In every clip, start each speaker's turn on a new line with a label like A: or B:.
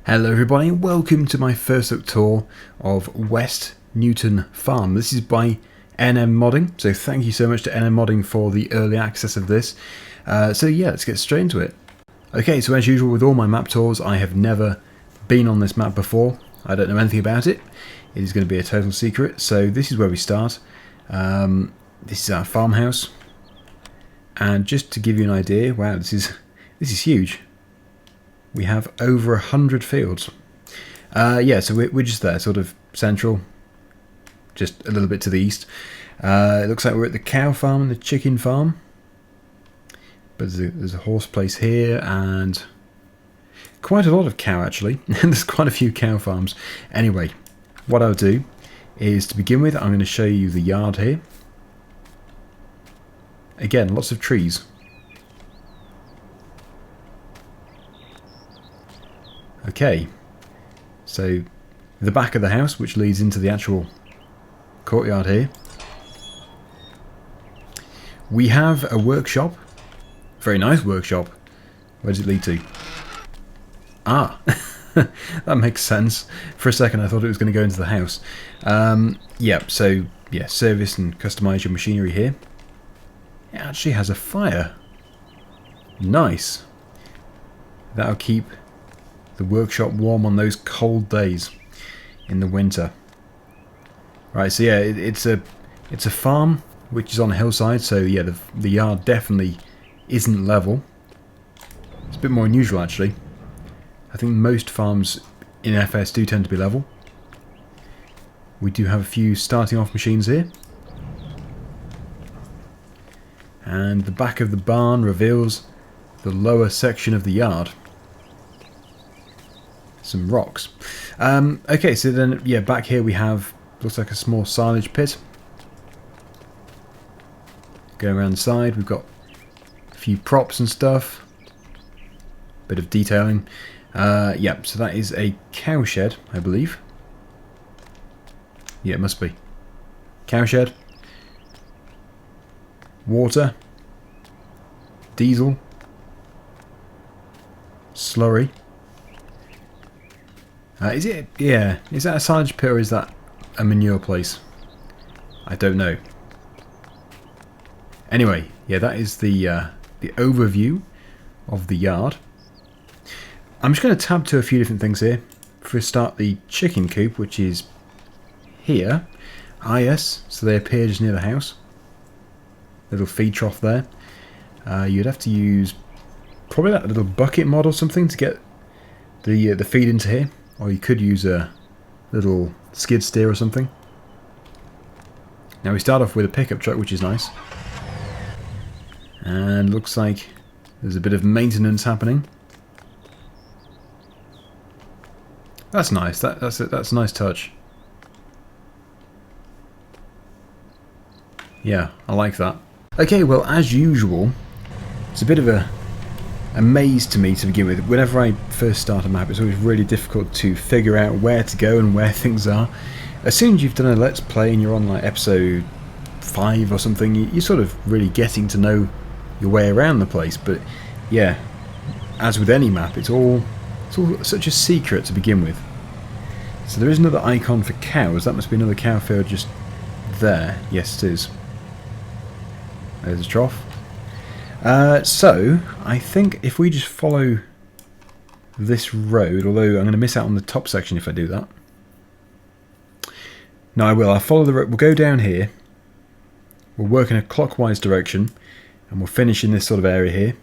A: Hello everybody and welcome to my first look tour of West Newton Farm. This is by NM Modding, so thank you so much to NM Modding for the early access of this. So yeah, let's get straight into it. Okay, so as usual with all my map tours, I have never been on this map before. I don't know anything about it. It is going to be a total secret. So this is where we start. This is our farmhouse. And just to give you an idea, wow, this is huge. We have over 100 fields. Yeah, so we're just there, sort of central, just a little bit to the east. It looks like we're at the cow farm and the chicken farm. But there's a horse place here and quite a lot of cow actually. There's quite a few cow farms. Anyway, what I'll do is to begin with, I'm going to show you the yard here. Again, lots of trees. Okay, so the back of the house, which leads into the actual courtyard here. We have a workshop, very nice workshop. Where does it lead to? Ah, that makes sense. For a second I thought it was going to go into the house. Yeah, so yeah, service and customise your machinery here. It actually has a fire. Nice. That'll keep the workshop warm on those cold days in the winter. Right, so yeah, it's a farm which is on a hillside, so yeah, the yard definitely isn't level. It's a bit more unusual actually. I think most farms in FS do tend to be level. We do have a few starting off machines here. And the back of the barn reveals the lower section of the yard. Some rocks. Okay, so then, yeah, back here we have, looks like a small silage pit. Going around the side, we've got a few props and stuff. Bit of detailing. Yeah, so that is a cow shed, I believe. Yeah, it must be. Cow shed. Water. Diesel. Slurry. Is it? Yeah. Is that a silage pit or is that a manure place? I don't know. Anyway, yeah, that is the overview of the yard. I'm just going to tab to a few different things here. For a start, the chicken coop, which is here. Ah, yes. So they appear just near the house. Little feed trough there. You'd have to use probably that little bucket mod or something to get the feed into here. Or you could use a little skid steer or something. Now we start off with a pickup truck, which is nice. And looks like there's a bit of maintenance happening. That's nice. That's a nice touch. Yeah, I like that. Okay, well, as usual, it's a bit of a maze to me to begin with. Whenever I first start a map, it's always really difficult to figure out where to go and where things are. As soon as you've done a let's play and you're on like episode 5 or something, you're sort of really getting to know your way around the place. But yeah, as with any map, it's all such a secret to begin with. So there is another icon for cows. That must be another cow field just there. Yes, it is. There's a trough. So, I think if we just follow this road, although I'm going to miss out on the top section if I do that. No, I will. I'll follow the road. We'll go down here. We'll work in a clockwise direction. And we'll finish in this sort of area here.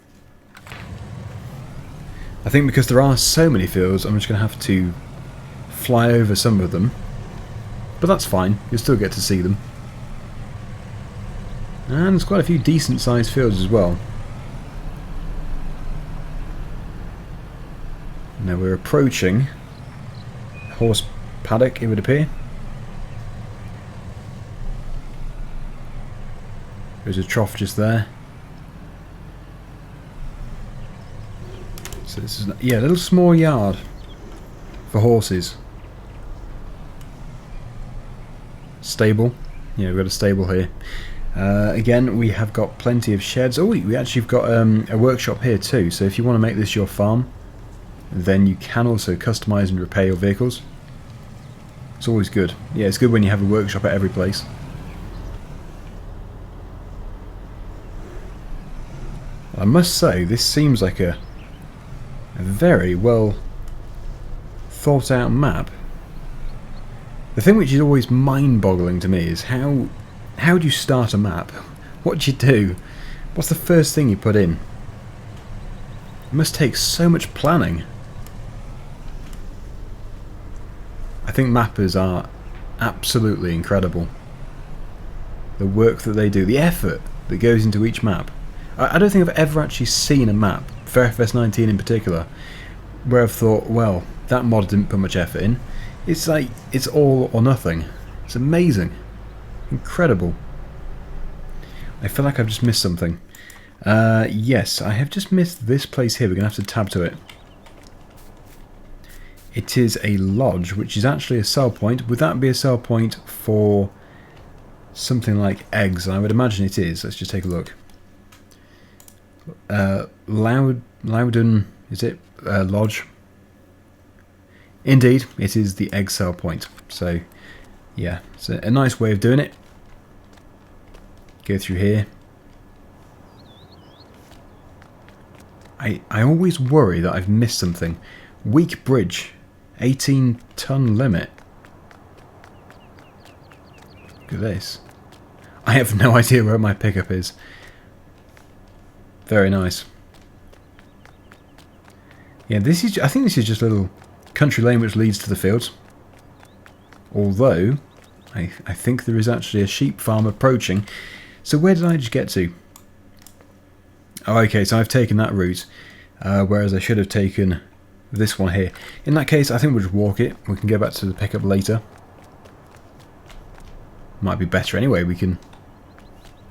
A: I think because there are so many fields, I'm just going to have to fly over some of them. But that's fine. You'll still get to see them. And there's quite a few decent sized fields as well. Now we're approaching a horse paddock, it would appear. There's a trough just there. So this is, yeah, a little small yard for horses. Stable. Yeah, we've got a stable here. Again, we have got plenty of sheds. Oh, we actually have got a workshop here too, so if you want to make this your farm, then you can also customise and repair your vehicles. It's always good. Yeah, it's good when you have a workshop at every place. I must say, this seems like a very well thought out map. The thing which is always mind-boggling to me is how do you start a map? What do you do? What's the first thing you put in? It must take so much planning. I think mappers are absolutely incredible. The work that they do, the effort that goes into each map. I don't think I've ever actually seen a map, for FS19 in particular, where I've thought, well, that mod didn't put much effort in. It's like, it's all or nothing. It's amazing. Incredible. I feel like I've just missed something. Yes, I have just missed this place here. We're going to have to tab to it. It is a lodge, which is actually a sell point. Would that be a sell point for something like eggs? I would imagine it is. Let's just take a look. Loudon, is it? Lodge. Indeed, it is the egg sell point. So, yeah, it's a nice way of doing it. Go through here. I always worry that I've missed something. Weak bridge. 18-ton limit. Look at this. I have no idea where my pickup is. Very nice. Yeah, this is. I think this is just a little country lane which leads to the fields. Although, I think there is actually a sheep farm approaching. So where did I just get to? Oh, okay, so I've taken that route, whereas I should have taken this one here. In that case, I think we'll just walk it. We can go back to the pickup later. Might be better anyway. We can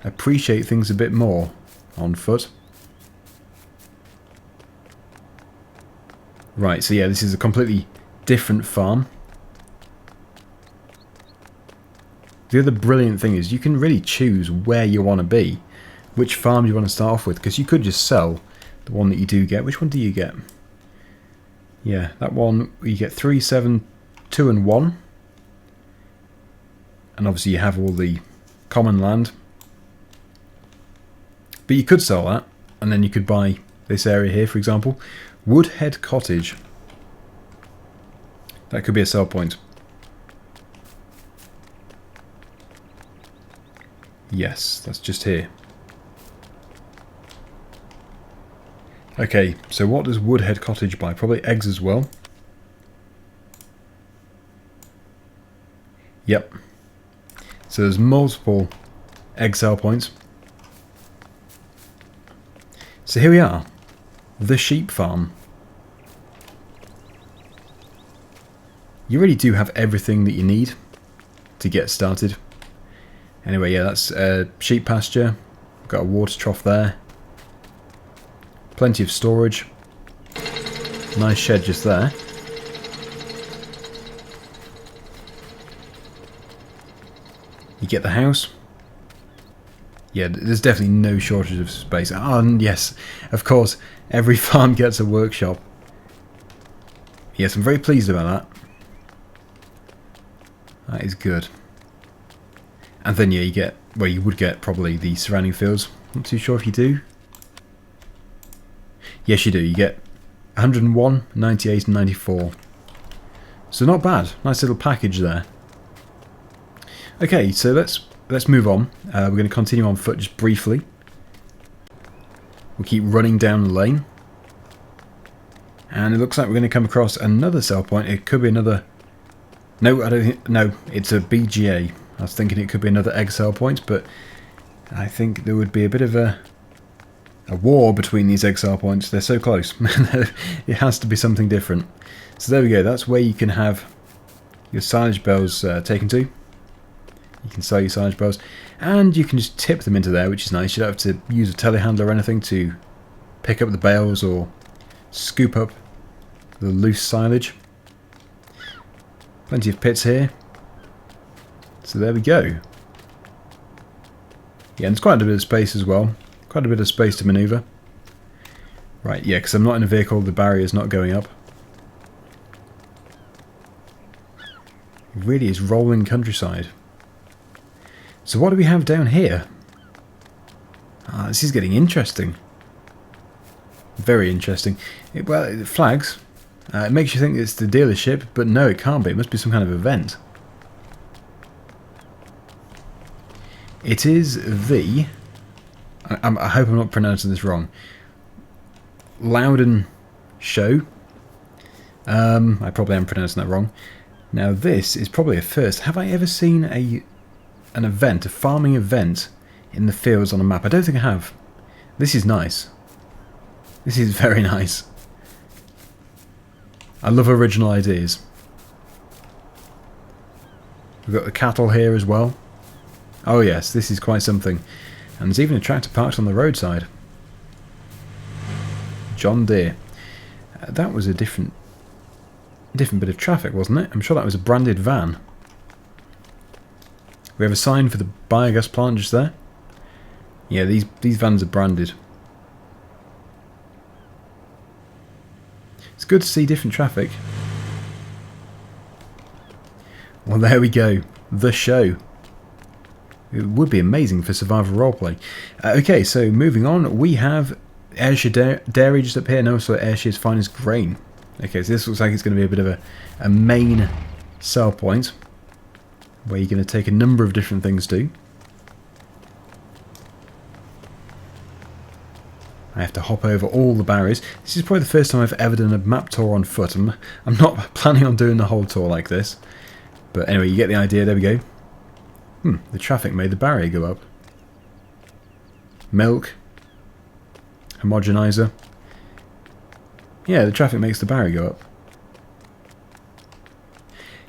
A: appreciate things a bit more on foot. Right, so yeah, this is a completely different farm. The other brilliant thing is you can really choose where you want to be, which farm you want to start off with, because you could just sell the one that you do get. Which one do you get? Yeah, that one, you get 3, 7, 2 and 1. And obviously you have all the common land. But you could sell that, and then you could buy this area here, for example. Woodhead Cottage. That could be a sell point. Yes, that's just here. Okay, so what does Woodhead Cottage buy? Probably eggs as well. Yep. So there's multiple egg sell points. So here we are. The sheep farm. You really do have everything that you need to get started. Anyway, yeah, that's sheep pasture. Got a water trough there. Plenty of storage. Nice shed just there. You get the house. Yeah, there's definitely no shortage of space. Oh, and yes, of course, every farm gets a workshop. Yes, I'm very pleased about that. That is good. And then, yeah, you get, well, you would get probably the surrounding fields. Not too sure if you do. Yes, you do. You get 101, 98 and 94. So not bad. Nice little package there. Okay, so let's move on. We're going to continue on foot just briefly. We'll keep running down the lane. And it looks like we're going to come across another sell point. It could be another... No, I don't think... No, it's a BGA. I was thinking it could be another egg sell point, but I think there would be a bit of a war between these egg sell points. They're so close. It has to be something different. So there we go. That's where you can have your silage bales taken to. You can sell your silage bales, and you can just tip them into there, which is nice. You don't have to use a telehandler or anything to pick up the bales or scoop up the loose silage. Plenty of pits here. So there we go. Yeah, and there's quite a bit of space as well. Quite a bit of space to manoeuvre. Right, yeah, because I'm not in a vehicle, the barrier's not going up. It really is rolling countryside. So what do we have down here? Ah, this is getting interesting. Very interesting. Well, it flags. It makes you think it's the dealership, but no, it can't be. It must be some kind of event. It is the... I hope I'm not pronouncing this wrong. Loudon Show. I probably am pronouncing that wrong. Now this is probably a first. Have I ever seen an event, a farming event, in the fields on a map? I don't think I have. This is nice. This is very nice. I love original ideas. We've got the cattle here as well. Oh yes, this is quite something. And there's even a tractor parked on the roadside. John Deere. That was a different bit of traffic, wasn't it? I'm sure that was a branded van. We have a sign for the biogas plant just there. Yeah, these vans are branded. It's good to see different traffic. Well, there we go. The show. It would be amazing for survival roleplay. Okay, so moving on, we have Ayrshire Dairy just up here, and also Ayrshire's finest grain. Okay, so this looks like it's going to be a bit of a main sell point, where you're going to take a number of different things to. I have to hop over all the barriers. This is probably the first time I've ever done a map tour on foot. I'm not planning on doing the whole tour like this. But anyway, you get the idea. There we go. The traffic made the barrier go up. Milk. Homogenizer. Yeah, the traffic makes the barrier go up.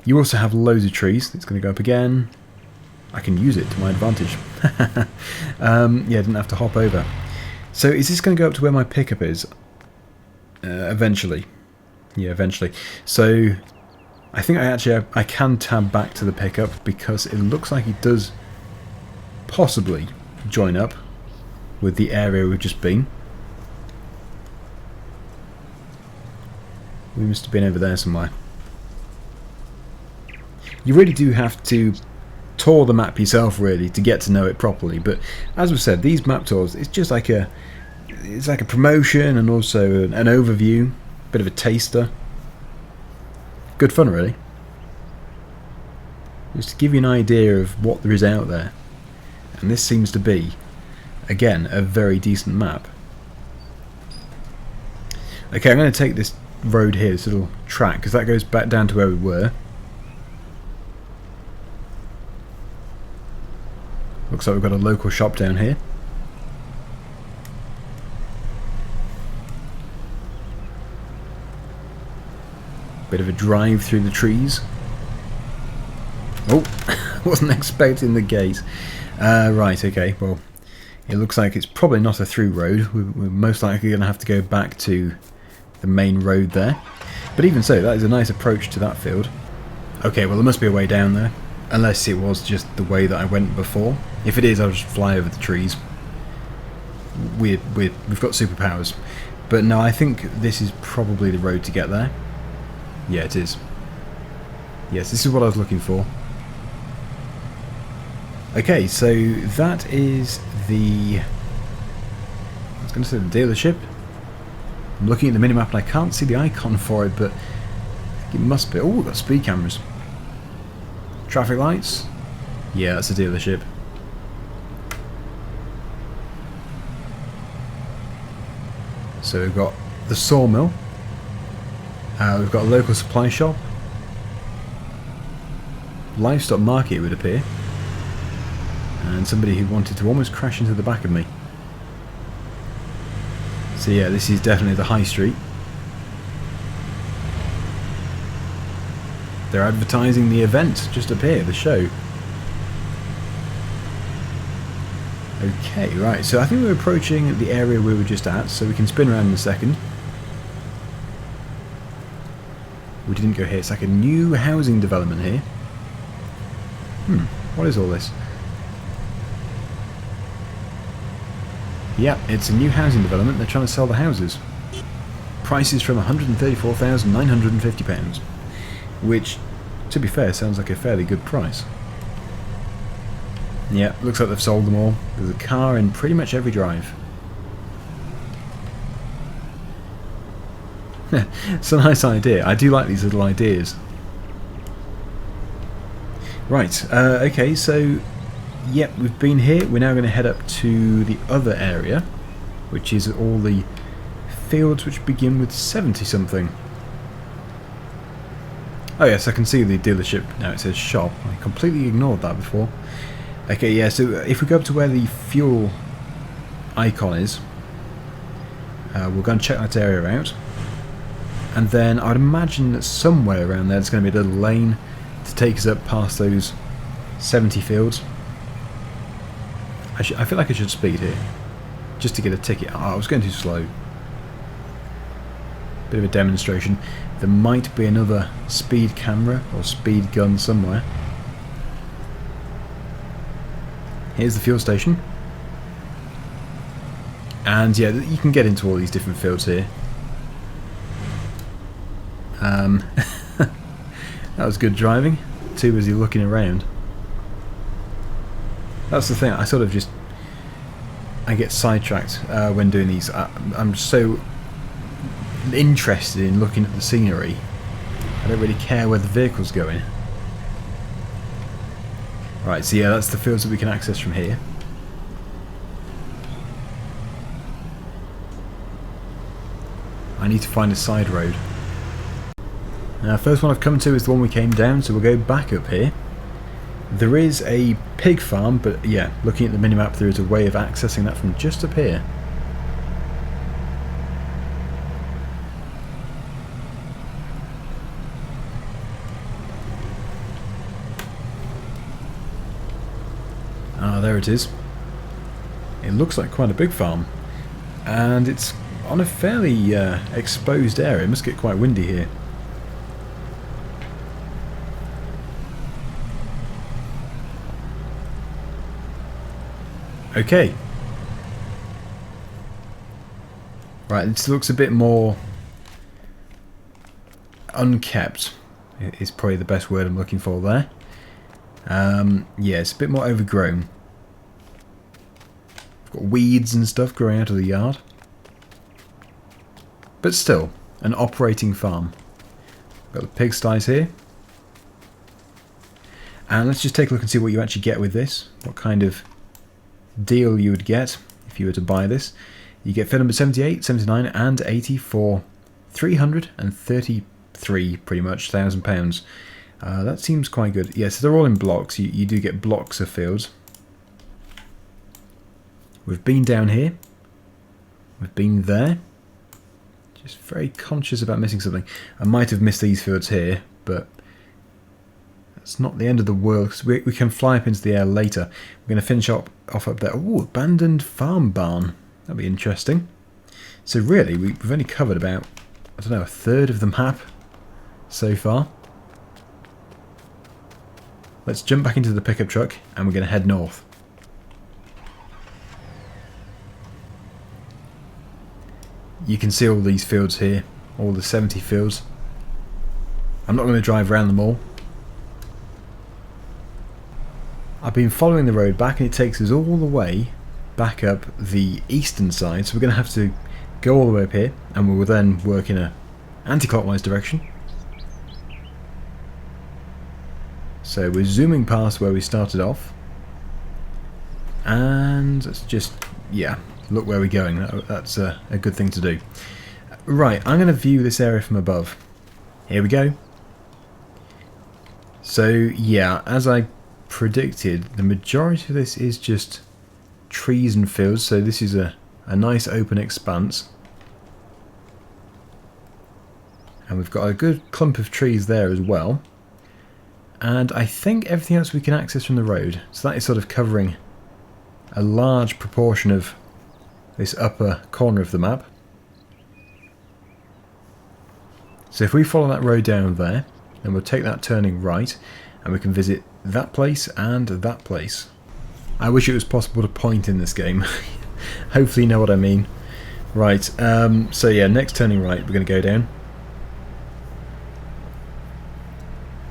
A: You also have loads of trees. It's going to go up again. I can use it to my advantage. Yeah, didn't have to hop over. So is this going to go up to where my pickup is? Eventually. Yeah, eventually. So I think I can tab back to the pickup, because it looks like it does possibly join up with the area we've just been. We must have been over there somewhere. You really do have to tour the map yourself, really, to get to know it properly. But as we've said, these map tours, it's just like a promotion and also an overview, bit of a taster. Good fun, really. Just to give you an idea of what there is out there. And this seems to be, again, a very decent map. Okay, I'm going to take this road here, this little track, because that goes back down to where we were. Looks like we've got a local shop down here. Bit of a drive through the trees. Oh, wasn't expecting the gate. Right, okay, well, it looks like it's probably not a through road. We're most likely going to have to go back to the main road there. But even so, that is a nice approach to that field. Okay, well, there must be a way down there. Unless it was just the way that I went before. If it is, I'll just fly over the trees. We've got superpowers. But no, I think this is probably the road to get there. Yeah, it is. Yes, this is what I was looking for. Okay, so that is the... I was going to say the dealership. I'm looking at the minimap and I can't see the icon for it, but it must be. Oh, we've got speed cameras. Traffic lights. Yeah, that's a dealership. So we've got the sawmill. We've got a local supply shop. Livestock market, it would appear. And somebody who wanted to almost crash into the back of me. So yeah, this is definitely the high street. They're advertising the event just up here, the show. Okay, right, so I think we're approaching the area we were just at, so we can spin around in a second. We didn't go here, it's like a new housing development here. What is all this? Yeah, it's a new housing development, they're trying to sell the houses. Prices from £134,950. Which To be fair, sounds like a fairly good price. Yeah, looks like they've sold them all. There's a car in pretty much every drive. It's a nice idea. I do like these little ideas. Right, okay, so yep, we've been here. We're now going to head up to the other area, which is all the fields which begin with 70 something. Oh yes, I can see the dealership now. It says shop. I completely ignored that before. Okay, yeah, so if we go up to where the fuel icon is, we'll go and check that area out. And then I'd imagine that somewhere around there there's going to be a little lane to take us up past those 70 fields. I feel like I should speed here, just to get a ticket. Oh, I was going too slow. Bit of a demonstration. There might be another speed camera or speed gun somewhere. Here's the fuel station. And yeah, you can get into all these different fields here. That was good driving. Too busy looking around. That's the thing, I get sidetracked when doing these. I'm so interested in looking at the scenery. I don't really care where the vehicle's going. Right, so yeah, that's the fields that we can access from here. I need to find a side road. Now, first one I've come to is the one we came down, so we'll go back up here. There is a pig farm, but yeah, looking at the minimap, there is a way of accessing that from just up here. Ah, there it is. It looks like quite a big farm, and it's on a fairly exposed area. It must get quite windy here. Okay. Right, this looks a bit more unkept, is probably the best word I'm looking for there. Yeah, it's a bit more overgrown. We've got weeds and stuff growing out of the yard. But still, an operating farm. Got the pigsties here. And let's just take a look and see what you actually get with this. What kind of deal you would get if you were to buy this. You get field number 78, 79 and 80 for 333 pretty much £1,000. That seems quite good. Yeah, so they're all in blocks. You do get blocks of fields. We've been down here. We've been there. Just very conscious about missing something. I might have missed these fields here, but it's not the end of the world, because we can fly up into the air later. We're going to finish off up there. Ooh, abandoned farm barn. That'll be interesting. So really, we've only covered about, I don't know, a third of the map so far. Let's jump back into the pickup truck, and we're going to head north. You can see all these fields here, all the 70 fields. I'm not going to drive around them all. I've been following the road back, and it takes us all the way back up the eastern side, so we're going to have to go all the way up here, and we will then work in a anti-clockwise direction. So we're zooming past where we started off, and let's just, yeah, look where we're going. That's a good thing to do. Right, I'm going to view this area from above. Here we go. So yeah, as I predicted, the majority of this is just trees and fields, so this is a nice open expanse. And we've got a good clump of trees there as well. And I think everything else we can access from the road. So that is sort of covering a large proportion of this upper corner of the map. So if we follow that road down there, then we'll take that turning right, and we can visit that place and that place. I wish it was possible to point in this game. Hopefully you know what I mean. Right, so yeah, next turning right, we're going to go down.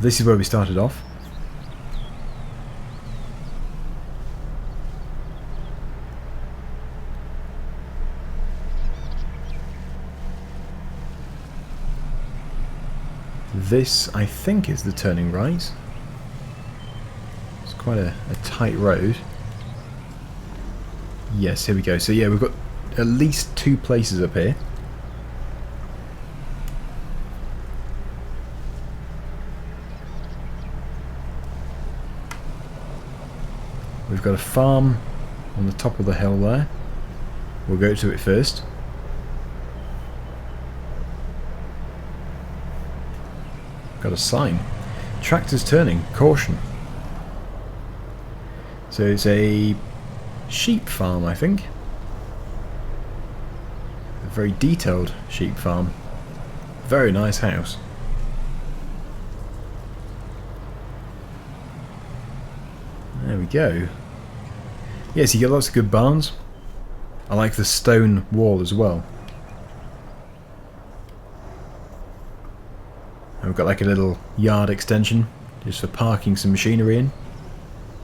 A: This is where we started off. This, I think, is the turning right. It's quite a tight road. Yes, here we go. So yeah, we've got at least 2 places up here. We've got a farm on the top of the hill there. We'll go to it first. Got a sign. Tractors turning. Caution. So it's a sheep farm, I think. A very detailed sheep farm. Very nice house. There we go. Yes, you get lots of good barns. I like the stone wall as well. And we've got like a little yard extension just for parking some machinery in.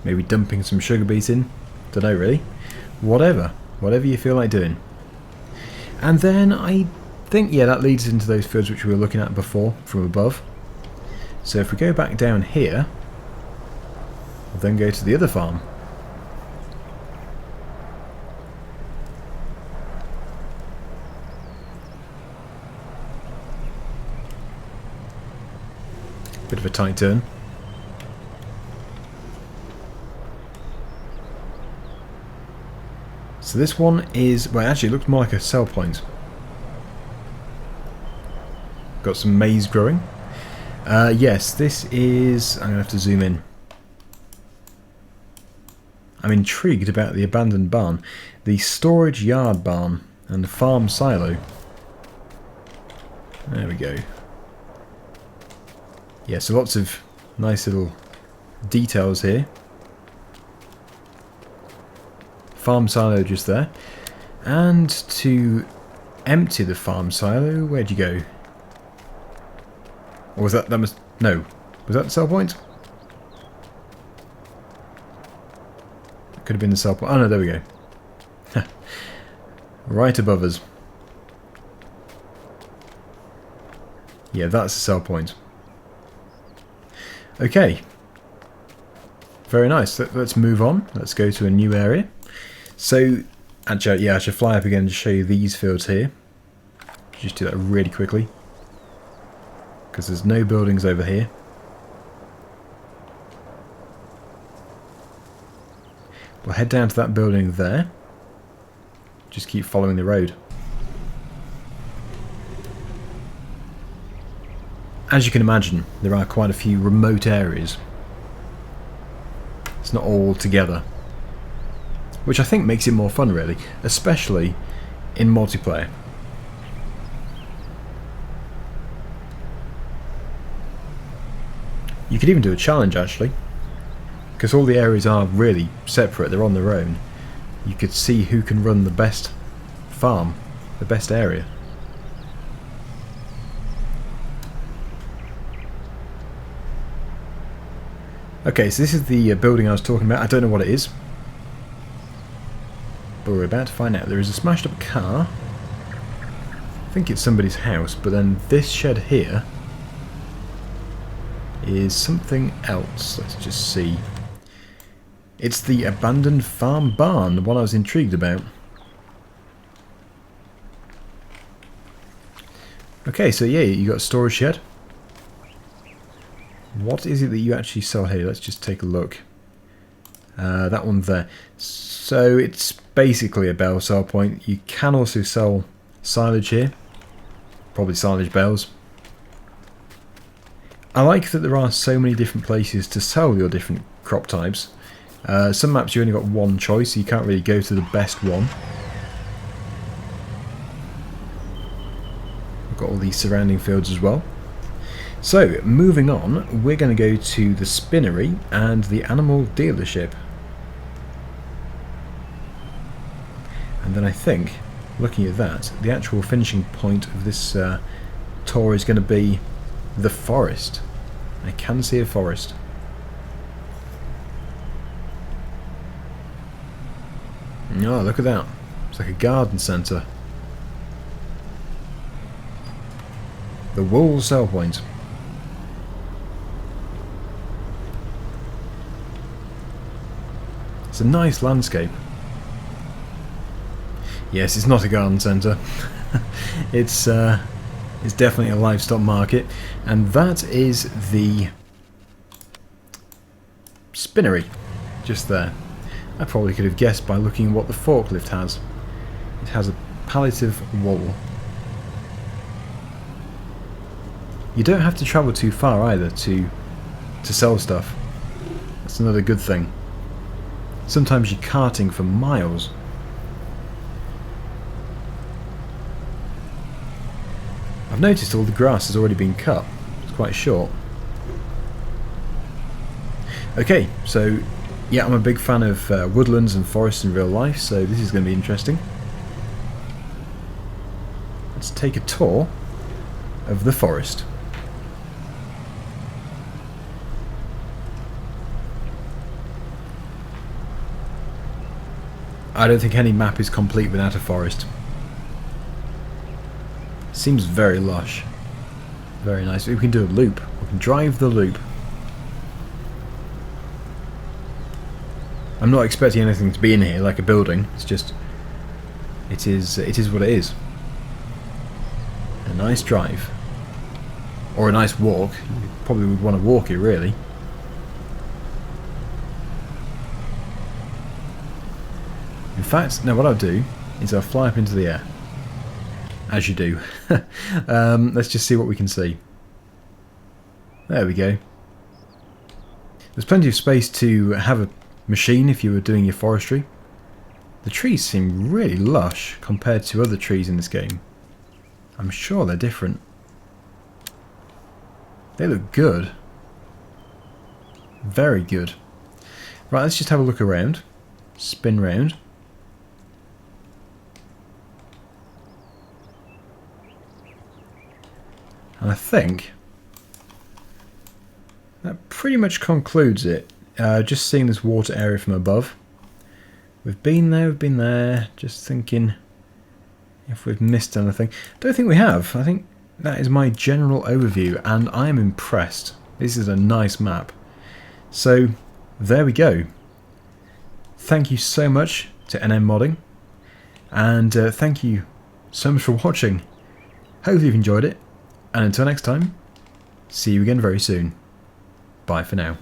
A: Maybe dumping some sugar beet in. Don't know really. Whatever you feel like doing. And then I think, yeah, that leads into those fields which we were looking at before from above. So if we go back down here, we'll then go to the other farm. Bit of a tight turn. So this one is, well, actually it looks more like a sell point. Got some maize growing. Yes, this is, I'm going to have to zoom in. I'm intrigued about the abandoned barn, the storage yard barn and the farm silo. There we go. Yeah, so lots of nice little details here. Farm silo just there. And to empty the farm silo, where'd you go? Or was that must, no. Was that the sell point? Could have been the sell point. Oh no, there we go. Right above us. Yeah, that's the sell point. Okay. Very nice. Let's move on. Let's go to a new area. So, actually, yeah, I should fly up again to show you these fields here. Just do that really quickly. Because there's no buildings over here. We'll head down to that building there. Just keep following the road. As you can imagine, there are quite a few remote areas. It's not all together. Which I think makes it more fun, really. Especially in multiplayer. You could even do a challenge, actually. Because all the areas are really separate, they're on their own. You could see who can run the best farm, the best area. Okay, so this is the building I was talking about. I don't know what it is. But we're about to find out. There is a smashed up car. I think it's somebody's house, but then this shed here is something else. Let's just see. It's the abandoned farm barn, the one I was intrigued about. Okay, so yeah, you got a storage shed. What is it that you actually sell here? Let's just take a look. That one there. So it's basically a bale sell point. You can also sell silage here. Probably silage bales. I like that there are so many different places to sell your different crop types. Some maps you only got one choice, so you can't really go to the best one. We've got all these surrounding fields as well. So, moving on, we're going to go to the Spinnery and the animal dealership. And then I think, looking at that, the actual finishing point of this tour is going to be the forest. I can see a forest. Oh, look at that. It's like a garden centre. The wool sell point. It's a nice landscape. Yes, it's not a garden centre. It's definitely a livestock market, and that is the Spinnery, just there. I probably could have guessed by looking at what the forklift has. It has a pallet of wool. You don't have to travel too far either to sell stuff. That's another good thing. Sometimes you're carting for miles. I've noticed all the grass has already been cut. It's quite short. Okay, so yeah, I'm a big fan of woodlands and forests in real life, so this is going to be interesting. Let's take a tour of the forest. I don't think any map is complete without a forest. Seems very lush. Very nice. We can do a loop. We can drive the loop. I'm not expecting anything to be in here like a building. It's just it is what it is. A nice drive. Or a nice walk. You probably would want to walk it really. In fact, no, what I'll do is I'll fly up into the air. As you do. Let's just see what we can see. There we go. There's plenty of space to have a machine if you were doing your forestry. The trees seem really lush compared to other trees in this game. I'm sure they're different. They look good. Very good. Right, let's just have a look around. Spin round. And I think that pretty much concludes it. Just seeing this water area from above. We've been there, just thinking if we've missed anything. Don't think we have. I think that is my general overview, and I am impressed. This is a nice map. So, there we go. Thank you so much to NM Modding, and thank you so much for watching. Hopefully you've enjoyed it. And until next time, see you again very soon. Bye for now.